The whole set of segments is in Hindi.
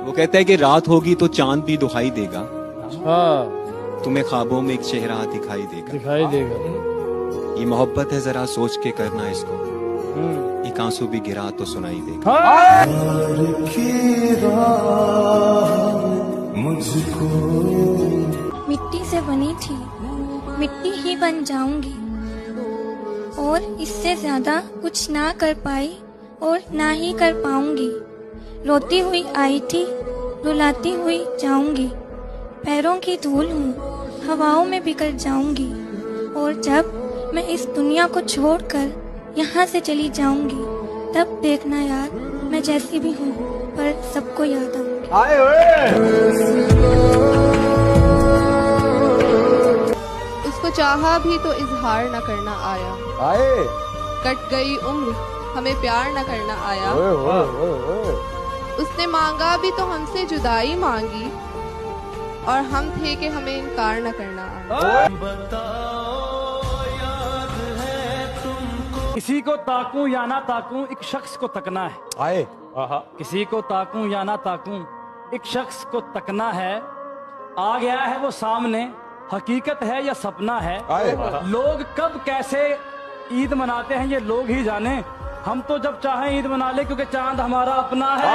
वो कहता है कि रात होगी तो चांद भी दुहाई देगा, हाँ तुम्हें ख्वाबों में एक चेहरा दिखाई देगा। दिखाई देगा। ये मोहब्बत है, जरा सोच के करना इसको, एक आंसू भी गिरा तो सुनाई देगा। हाँ। मिट्टी से बनी थी, मिट्टी ही बन जाऊंगी, और इससे ज्यादा कुछ ना कर पाई और ना ही कर पाऊंगी। रोती हुई आई थी, रुलाती हुई जाऊंगी, पैरों की धूल हूँ, हवाओं में बिखर जाऊंगी, और जब मैं इस दुनिया को छोड़कर यहाँ से चली जाऊंगी, तब देखना यार मैं जैसी भी हूँ पर सबको याद आऊंगी। उसको चाहा भी तो इजहार न करना आया, कट गई उम्र हमें प्यार न करना आया। उसने मांगा भी तो हमसे जुदाई मांगी, और हम थे कि हमें इनकार न करना आया। किसी को ताकूं या ना ताकूं, एक शख्स को तकना है। किसी को ताकूं या ना ताकूं, एक शख्स को तकना है। आ गया है वो सामने, हकीकत है या सपना है। लोग कब कैसे ईद मनाते हैं ये लोग ही जाने, हम तो जब चाहें ईद मना ले, क्योंकि चांद हमारा अपना है।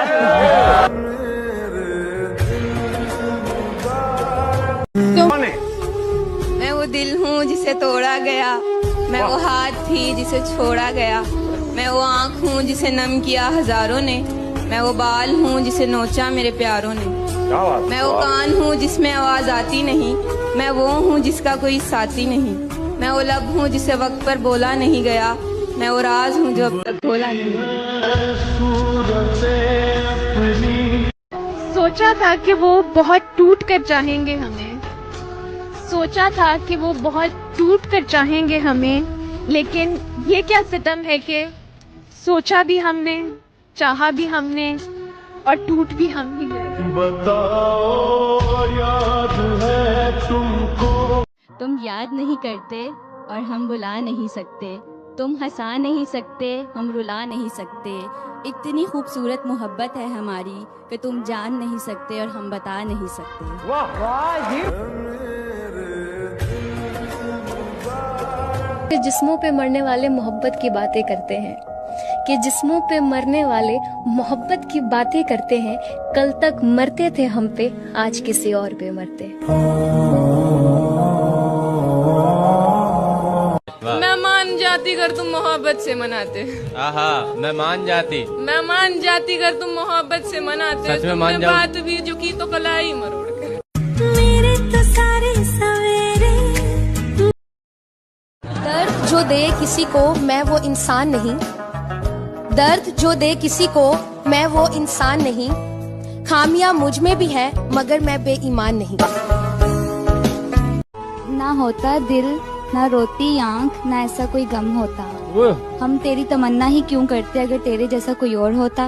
मैं वो दिल हूँ जिसे तोड़ा गया, मैं वो हाथ थी जिसे छोड़ा गया, मैं वो आँख हूँ जिसे नम किया हजारों ने, मैं वो बाल हूँ जिसे नोचा मेरे प्यारों ने, मैं वो कान हूँ जिसमें आवाज आती नहीं, मैं वो हूँ जिसका कोई साथी नहीं, मैं वो लब हूँ जिसे वक्त पर बोला नहीं गया, मैं वो राज हूँ जो अब तक खोला नहीं। सोचा था कि वो बहुत टूट कर चाहेंगे हमें, सोचा था कि वो बहुत टूट कर चाहेंगे हमें, लेकिन ये क्या सितम है कि सोचा भी हमने, चाहा भी हमने, और टूट भी हम ही गए। बताओ याद है तुमको। तुम याद नहीं करते और हम बुला नहीं सकते, तुम हंसा नहीं सकते, हम रुला नहीं सकते। इतनी खूबसूरत मोहब्बत है हमारी कि तुम जान नहीं सकते और हम बता नहीं सकते। वाह वाह जी। कि जिस्मों पे मरने वाले मोहब्बत की बातें करते हैं, कि जिस्मों पे मरने वाले मोहब्बत की बातें करते हैं। कल तक मरते थे हम पे, आज किसी और पे मरते। मैं मान जाती कर तुम मोहब्बत से मनाते। आहा, मैं मान जाती। मैं मान जाती कर तुम मोहब्बत से मनाते। सच में मान जाऊं। बात भी जो की तो कलाई मरोड़ के। मेरे तो सारे सवेरे। दर्द जो दे किसी को मैं वो इंसान नहीं, दर्द जो दे किसी को मैं वो इंसान नहीं, खामियां मुझ में भी है मगर मैं बेईमान नहीं। ना होता दिल, ना रोती आंख, ना ऐसा कोई गम होता। हम तेरी तमन्ना ही क्यों करते अगर तेरे जैसा कोई और होता।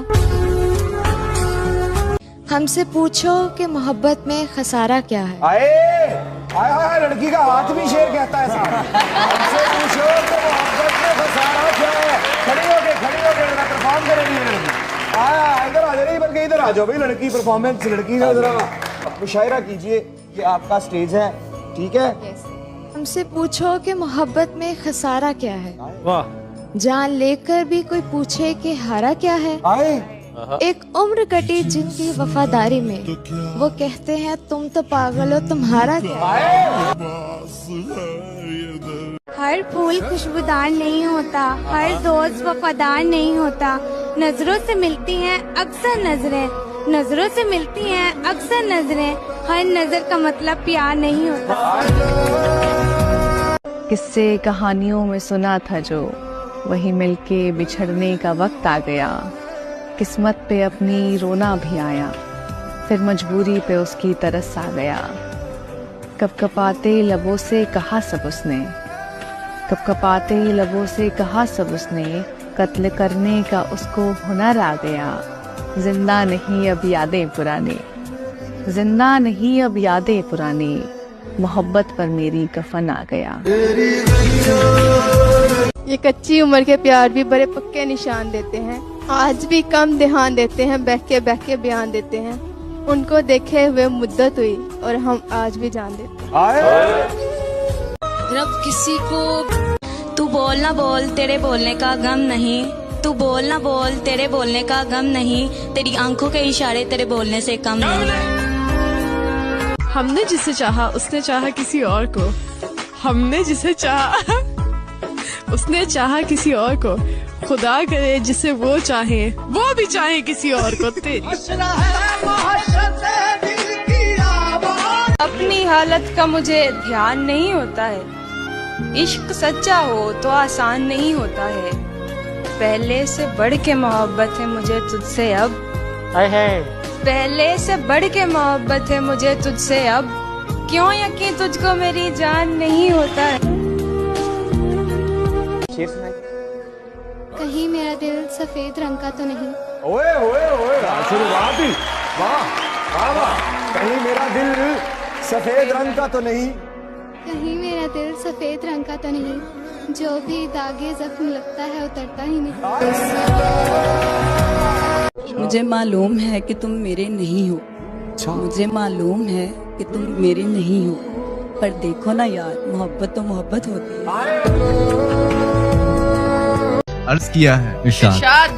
हमसे पूछो कि मोहब्बत में खसारा क्या है। आए लड़की का हाथ भी शेर कहता है साहब। हमसे पूछो कि मोहब्बत में खसारा क्या है। खड़ी हो के परफॉर्म करेगी लड़की। इधर आ जाइए, बल्कि इधर आ जाओ भाई। लड़की परफॉर्मेंस, लड़की का जरा मुशायरा कीजिए। ये आपका स्टेज है, ठीक है। हमसे पूछो कि मोहब्बत में खसारा क्या है। वाह। जान लेकर भी कोई पूछे कि हारा क्या है। एक उम्र कटी जिनकी वफादारी में, वो कहते हैं तुम तो पागल हो, तुम्हारा क्या है। हर फूल खुशबूदार नहीं होता, हर दोस्त वफादार नहीं होता। नजरों से मिलती हैं अक्सर नजरें, नजरों से मिलती हैं अक्सर नजरें, हर नजर का मतलब प्यार नहीं होता। किस्से कहानियों में सुना था जो, वही मिलके बिछड़ने का वक्त आ गया। किस्मत पे अपनी रोना भी आया, फिर मजबूरी पे उसकी तरस आ गया। कपकपाते लबों से कहा सब उसने, कपकपाते लबों से कहा सब उसने, कत्ल करने का उसको हुनर आ गया। जिंदा नहीं अब यादें पुरानी, जिंदा नहीं अब यादें पुरानी, मोहब्बत पर मेरी कफन आ गया। ये कच्ची उम्र के प्यार भी बड़े पक्के निशान देते हैं। आज भी कम ध्यान देते हैं, बह के बयान देते हैं। उनको देखे हुए मुद्दत हुई और हम आज भी जान देते। रब किसी को तू बोल ना बोल तेरे बोलने का गम नहीं, तू बोल ना बोल तेरे बोलने का गम नहीं, तेरी आंखों के इशारे तेरे बोलने से कम नहीं। हमने जिसे चाहा उसने चाहा किसी और को, हमने जिसे चाहा उसने चाहा किसी और को, खुदा करे जिसे वो चाहे वो भी चाहे किसी और को। अपनी हालत का मुझे ध्यान नहीं होता है, इश्क सच्चा हो तो आसान नहीं होता है, पहले से बढ़ के मोहब्बत है मुझे तुझसे अब, पहले से बढ़ के मोहब्बत है मुझे तुझसे अब, क्यों यकीन तुझको मेरी जान नहीं होता है। कहीं मेरा दिल सफेद रंग का तो नहीं। ओए ओए ओए, शुरुआत ही वाह वाह वाह। कहीं मेरा दिल सफेद रंग का तो नहीं, कहीं मेरा दिल सफेद रंग का तो नहीं, जो भी दागे जख्म लगता है उतरता ही नहीं। मुझे मालूम है कि तुम मेरे नहीं हो, मुझे मालूम है कि तुम मेरे नहीं हो, पर देखो ना यार, मोहब्बत तो मोहब्बत होती है। अर्ज किया है इरशाद।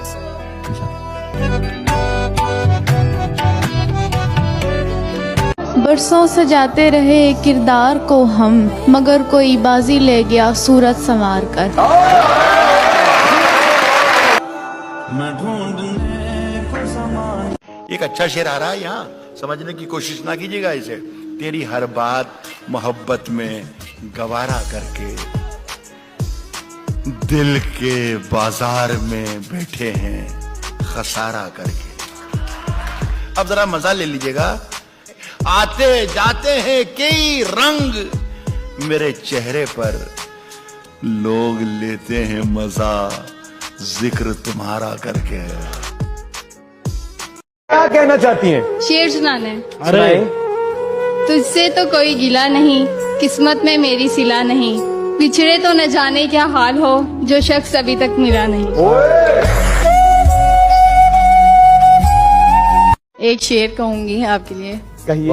बरसों सजाते रहे किरदार को हम, मगर कोई बाजी ले गया सूरत संवार कर। एक अच्छा शेर आ रहा है यहाँ, समझने की कोशिश ना कीजिएगा इसे। तेरी हर बात मोहब्बत में गवारा करके दिल के बाजार में बैठे हैं खसारा करके। अब जरा मजा ले लीजिएगा। आते जाते हैं कई रंग मेरे चेहरे पर, लोग लेते हैं मजा जिक्र तुम्हारा करके। क्या कहना चाहती हैं? शेर सुनाने। अरे तुझसे तो कोई गिला नहीं, किस्मत में मेरी सिला नहीं, पिछड़े तो न जाने क्या हाल हो, जो शख्स अभी तक मिला नहीं। एक शेर कहूंगी आपके लिए। कहिए।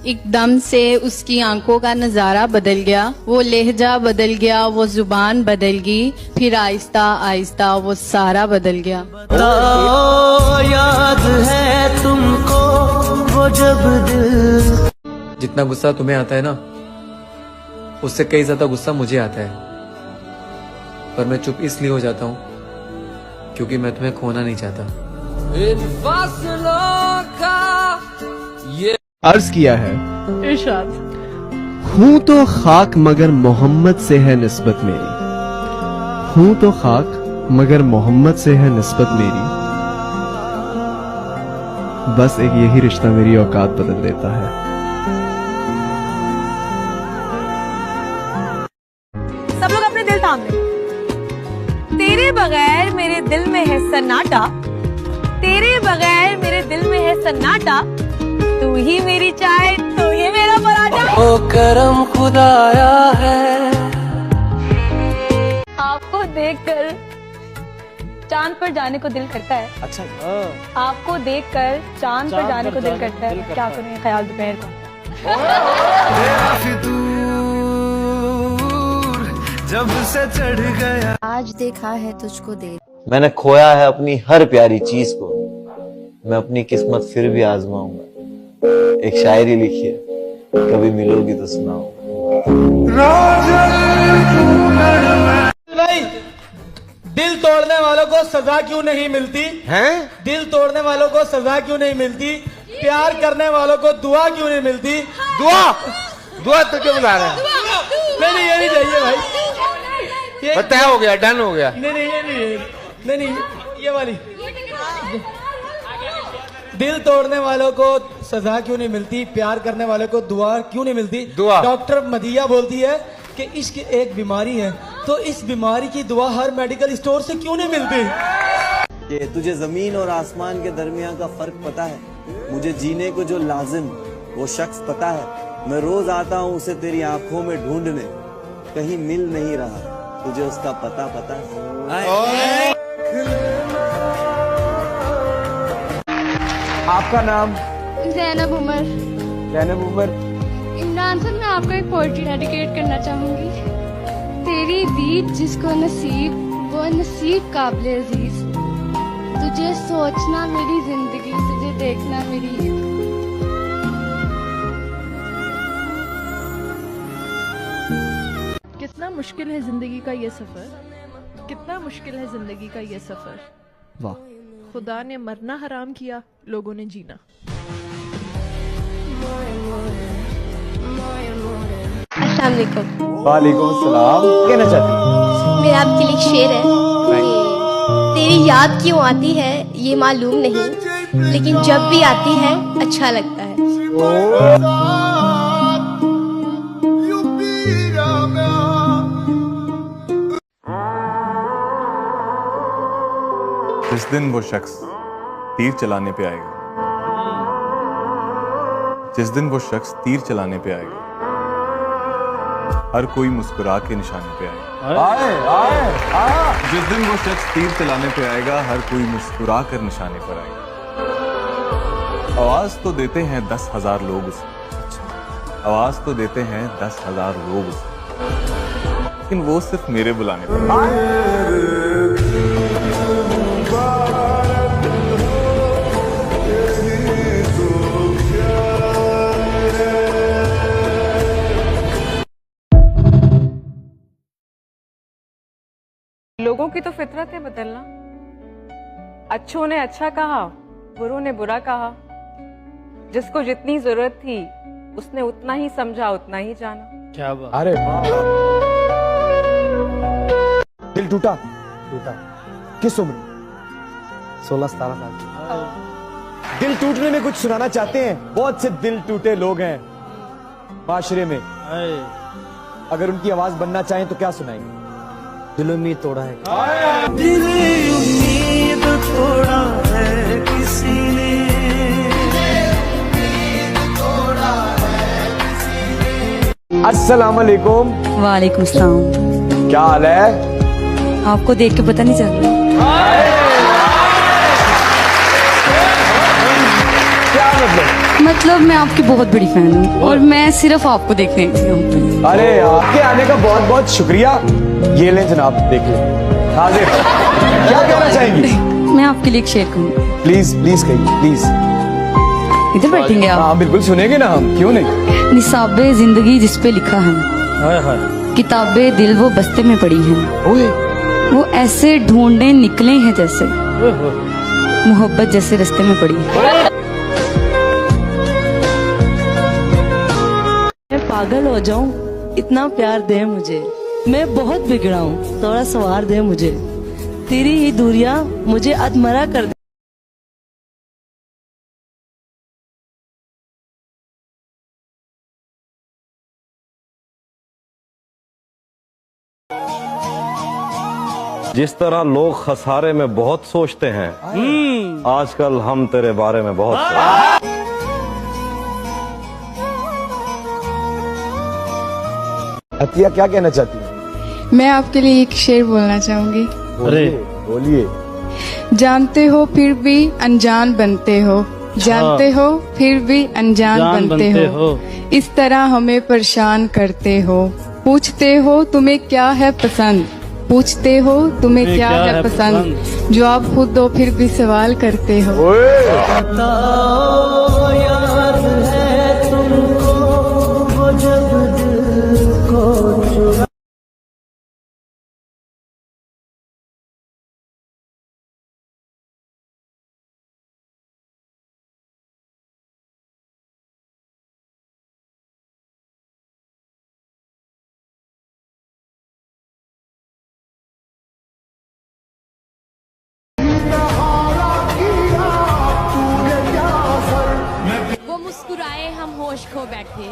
एकदम से उसकी आंखों का नजारा बदल गया, वो लहजा बदल गया, वो जुबान बदल गई, फिर आहिस्ता आहिस्ता वो सारा बदल गया। याद है तुमको वो जब दिल। जितना गुस्सा तुम्हें आता है ना, उससे कई ज्यादा गुस्सा मुझे आता है, पर मैं चुप इसलिए हो जाता हूँ क्योंकि मैं तुम्हें खोना नहीं चाहता। अर्ज किया है इरशाद। हूँ तो खाक मगर मोहम्मद से है निस्बत मेरी, हूँ तो खाक मगर मोहम्मद से है निस्बत मेरी, बस एक यही रिश्ता मेरी औकात बदल देता है। सब लोग अपने दिल थाम ले। तेरे बगैर मेरे दिल में है सन्नाटा, तेरे बगैर मेरे दिल में है सन्नाटा, तू ही मेरी चाय तू ही मेरा पराठा। ओ करम खुदाया है। आपको देखकर चांद पर जाने को दिल करता है। अच्छा। आपको देखकर चांद पर जाने को दिल करता है। क्या करें ख्याल दोपहर को। जब से चढ़ गया। आज देखा है तुझको देख। मैंने खोया है अपनी हर प्यारी चीज को, मैं अपनी किस्मत फिर भी आजमाऊंगा। एक शायरी लिखी है, कभी मिलोगी तो सुनाओ। नहीं, दिल तोड़ने वालों को सजा क्यों नहीं मिलती हैं? दिल तोड़ने वालों को सजा क्यों नहीं मिलती? प्यार करने वालों को दुआ क्यों नहीं मिलती? दुआ दुआ तो क्यों बुला रहे हैं? नहीं ये नहीं चाहिए भाई, तय हो गया, डन हो गया। नहीं ये नहीं ये वाली। दिल तोड़ने वालों को सजा क्यों नहीं मिलती? प्यार करने वालों को दुआ क्यों नहीं मिलती? दुआ। डॉक्टर मदिया बोलती है कि इश्क एक बीमारी है, तो इस बीमारी की दुआ हर मेडिकल स्टोर से क्यों नहीं मिलती? ये तुझे जमीन और आसमान के दरमियान का फर्क पता है? मुझे जीने को जो लाजिम वो शख्स पता है, मैं रोज आता हूँ उसे तेरी आंखों में ढूंढने, कहीं मिल नहीं रहा, तुझे उसका पता है? आपका नाम? ज़ैनब उमर। ज़ैनब उमर। इमरान सर, मैं आपको एक पोएट्री डेडिकेट करना चाहूँगी। तेरी दीद जिसको नसीब वो नसीब काबिल अजीज, तुझे सोचना मेरी जिंदगी, तुझे देखना मेरी ईद। कितना मुश्किल है जिंदगी का ये सफर, कितना मुश्किल है जिंदगी का ये सफर। वाह। खुदा ने मरना हराम किया, लोगों ने जीना। अस्सलाम वालेकुम। वालेकुम सलाम। कहना चाहती हूँ? मेरा आपके लिए एक शेर है कि तेरी याद क्यों आती है ये मालूम नहीं, लेकिन जब भी आती है अच्छा लगता है। जिस दिन वो शख्स तीर चलाने पे आएगा, जिस दिन वो शख्स तीर चलाने पे आएगा, हर कोई मुस्कुरा के निशाने पे आएगा। जिस दिन वो शख्स तीर चलाने पे आएगा, हर कोई मुस्कुरा कर निशाने पर आएगा। आवाज तो देते हैं 10,000 लोग उसे, आवाज तो देते हैं 10,000 लोग उसे, लेकिन वो सिर्फ मेरे बुलाने पर लोगों की तो फितरत है बदलना। अच्छों ने अच्छा कहा, बुरों ने बुरा कहा। जिसको जितनी जरूरत थी उसने उतना ही समझा, उतना ही जाना। क्या बात। अरे वाह। दिल टूटा किस उम्र? 16-17 साल की। दिल टूटने में कुछ सुनाना चाहते हैं? बहुत से दिल टूटे लोग हैं माशरे में, अगर उनकी आवाज बनना चाहें तो क्या सुनाएंगे? दिल उम्मीद तोड़ा है, दिल उम्मीद तोड़ा है किसी ने, अस्सलाम वालेकुम। वालेकुम सलाम। क्या हाल है? आपको देख के पता नहीं चल रहा। क्या मतलब मैं आपकी बहुत बड़ी फैन हूँ और मैं सिर्फ आपको देखने आई हूँ। अरे आपके आने का बहुत बहुत शुक्रिया। ये लें जनाब, देख लें। हाजिर। क्या कहना चाहेंगी? मैं आपके लिए एक शेर कहूँ। प्लीज प्लीज कहिए, प्लीज। इधर बैठेंगे आप? हाँ बिल्कुल, सुनेंगे ना हम, क्यों नहीं। निसाबे जिंदगी जिस पे लिखा है, किताबे दिल वो बस्ते में पड़ी हैं, वो ऐसे ढूंढने निकले हैं जैसे मोहब्बत जैसे रास्ते में पड़ी है। मैं पागल हो जाऊं, इतना प्यार दे मुझे, मैं बहुत बिगड़ा हूँ, थोड़ा सवार दे मुझे, तेरी ही दूरियां मुझे अधमरा कर दे। जिस तरह लोग खसारे में बहुत सोचते हैं, आजकल हम तेरे बारे में बहुत अतिया क्या कहना चाहती है? मैं आपके लिए एक शेर बोलना चाहूंगी। अरे बोलिए। जानते हो फिर भी अनजान बनते हो, जानते हो फिर भी अनजान बनते हो, इस तरह हमें परेशान करते हो। पूछते हो तुम्हें क्या है पसंद, पूछते हो तुम्हें क्या है पसंद, जवाब खुद दो फिर भी सवाल करते हो। मुस्कुराए हम होश खो बैठे,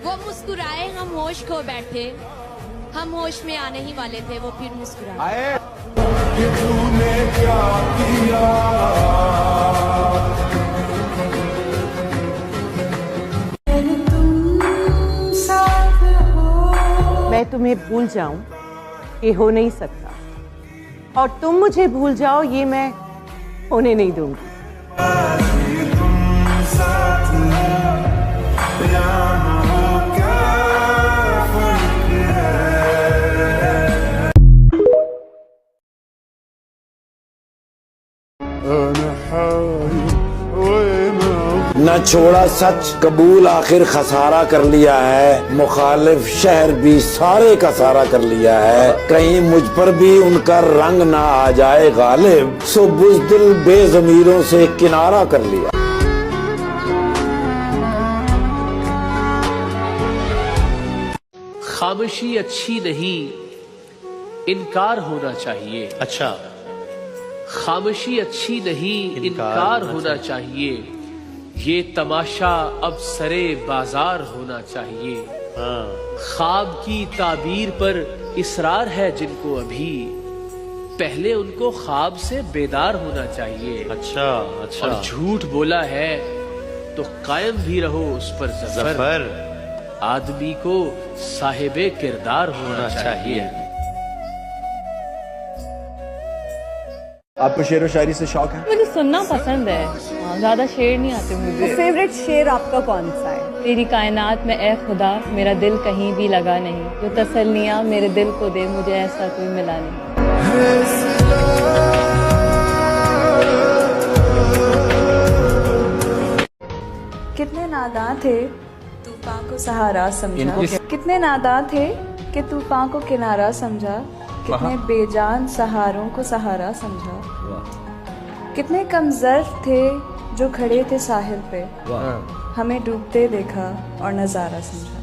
वो मुस्कुराए हम होश खो बैठे, हम होश में आने ही वाले थे, वो फिर मुस्कुराए। मैं तुम्हें भूल जाऊं ये हो नहीं सकता, और तुम मुझे भूल जाओ ये मैं होने नहीं दूंगी। न छोड़ा सच कबूल आखिर खसारा कर लिया है, मुखालिफ शहर भी सारे का सारा कर लिया है, कहीं मुझ पर भी उनका रंग ना आ जाए गालिब, सो बुज़दिल बेज़मीरों से किनारा कर लिया। खामोशी अच्छी नहीं, इनकार होना चाहिए। अच्छा, खामोशी अच्छी नहीं, इनकार होना चाहिए। ये तमाशा अब सरे बाजार होना चाहिए। ख्वाब की ताबीर पर इसरार है जिनको अभी, पहले उनको ख्वाब से बेदार होना चाहिए। अच्छा, अच्छा। और झूठ बोला है तो कायम भी रहो उस पर ज़फ़र, आदमी को साहिबे किरदार होना चाहिए। आपको शेर व शायरी से शौक है? मुझे सुनना पसंद है, ज्यादा शेर नहीं आते मुझे। फेवरेट शेर आपका कौन सा है? तेरी कायनात में ए खुदा मेरा दिल कहीं भी लगा नहीं, जो तसल्लियाँ मेरे दिल को दे मुझे ऐसा कोई मिला नहीं। कितने नादां थे तूफान को सहारा समझा, कितने नादां थे कि तूफान को किनारा समझा, कितने बेजान सहारों को सहारा समझा, कितने कमजोर थे जो खड़े थे साहिल पे, हमें डूबते देखा और नजारा समझा।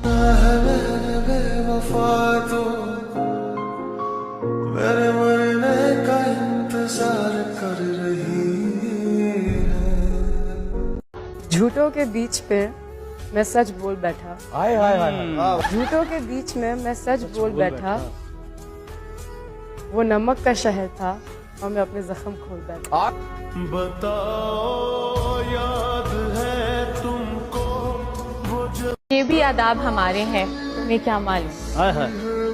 मेरे मरने का इंतजार कर रही है। झूठों के बीच पे मैं सच बोल बैठा, झूठों के बीच में मैं सच बोल बैठा, वो नमक का शहर था और मैं अपने जख्म खोल बैठा। बताओ याद है तुमको वो जो ये भी आदाब हमारे हैं, तुम्हें क्या मालूम,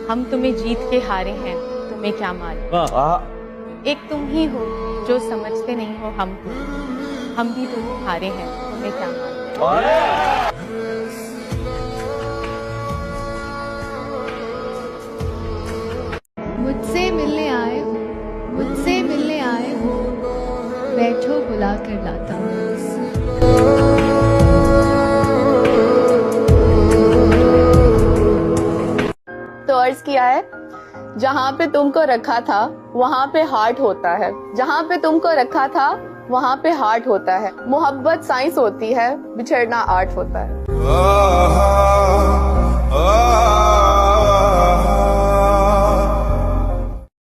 हम तुम्हें जीत के हारे हैं, तुम्हें क्या मालूम, एक तुम ही हो जो समझते नहीं हो हमको, हम भी तुम हारे हैं, तुम्हें क्या मालूम। मुझसे मिलने आए हो, मुझसे मिलने आए हो, बैठो बुला कर लाता हूँ। तो अर्ज किया है, जहाँ पे तुमको रखा था वहाँ पे हार्ट होता है, जहाँ पे तुमको रखा था वहाँ पे हार्ट होता है, मोहब्बत साइंस होती है, बिछड़ना आर्ट होता है।